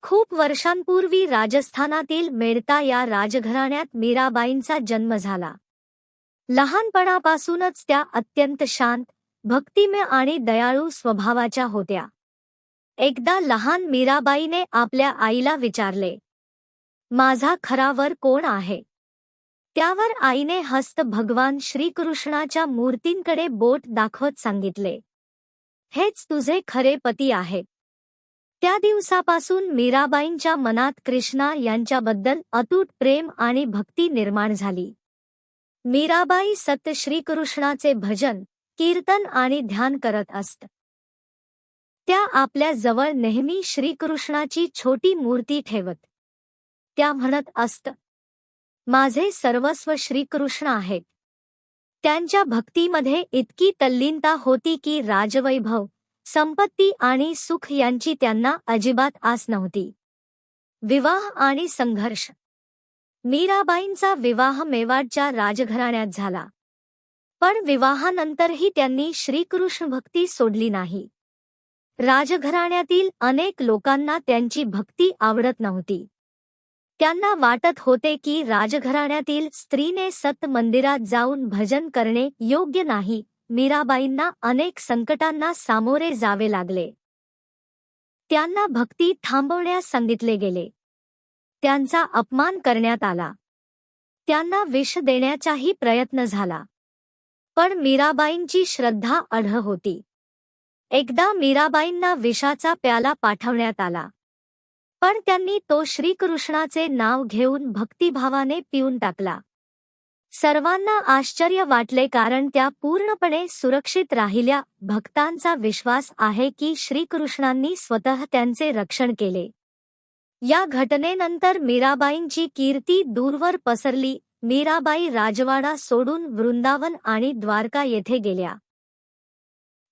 खूप वर्षांपूर्वी राजस्थानातील मेड़ता या राजघराण्यात मीराबाईंचा जन्म झाला. लहानपणापासूनच त्या अत्यंत शांत, भक्तिमय आणि दयाळू स्वभावाच्या होत्या. एकदा लहान मीराबाईने आपल्या आईला विचारले, माझा खरा वर कोण आहे? त्यावर आईने हस्त भगवान श्रीकृष्णाच्या मूर्तींकडे बोट दाखवत सांगितले, हेच तुझे खरे पती आहेत. त्या दिवसापासून मीराबाईंच्या मनात कृष्णा यांच्याबद्दल अतूट प्रेम आणि भक्ती निर्माण झाली. मीराबाई सतत श्रीकृष्णाचे भजन, कीर्तन आणि ध्यान करत असत. त्या आपल्या जवळ नेहमी श्रीकृष्णाची छोटी मूर्ती ठेवत. त्या म्हणत असत, माझे सर्वस्व श्रीकृष्ण आहेत. त्यांच्या भक्तीमध्ये इतकी तल्लीनता होती की राजवैभव, संपत्ती आणि सुख यांची त्यांना अजिबात आस नव्हती. विवाह आणि संघर्ष. मीराबाईंचा विवाह मेवाडच्या राजघराण्यात झाला. पण विवाहानंतरही त्यांनी श्रीकृष्ण भक्ती सोडली नाही. राजघराण्यातील अनेक लोकांना त्यांची भक्ती आवडत नव्हती. त्यांना वाटत होते की राजघराण्यातील स्त्रीने सत मंदिरात जाऊन भजन करणे योग्य नाही. मीराबाईंना अनेक संकटांना सामोरे जावे लागले. त्यांना भक्ती थांबवण्यास सांगितले गेले. त्यांचा अपमान करण्यात आला. त्यांना विष देण्याचाही प्रयत्न झाला. पण मीराबाईंची श्रद्धा अढळ होती. एकदा मीराबाईंना विषाचा प्याला पाठवण्यात आला. पण त्यांनी तो श्रीकृष्णाचे नाव घेऊन भक्तिभावाने पिऊन टाकला. सर्वांना आश्चर्य वाटले कारण त्या पूर्णपणे सुरक्षित राहिल्या. भक्तांचा विश्वास आहे की श्रीकृष्णांनी स्वतः त्यांचे रक्षण केले. या घटनेनंतर मीराबाईंची कीर्ती दूरवर पसरली. मीराबाई राजवाडा सोडून वृंदावन आणि द्वारका येथे गेल्या.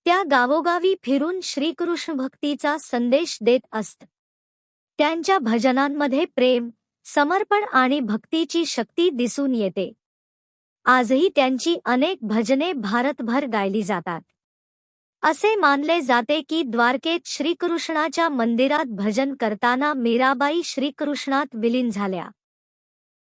त्या गावोगावी फिरून श्रीकृष्ण भक्तीचा संदेश देत असत. त्यांच्या भजनांमध्ये प्रेम, समर्पण आणि भक्तीची शक्ती दिसून येते. आजही त्यांची अनेक भजने भारतभर गायली जातात. असे मानले जाते की द्वारकेत श्रीकृष्णाच्या मंदिरात भजन करताना मीराबाई श्रीकृष्णात विलीन झाल्या.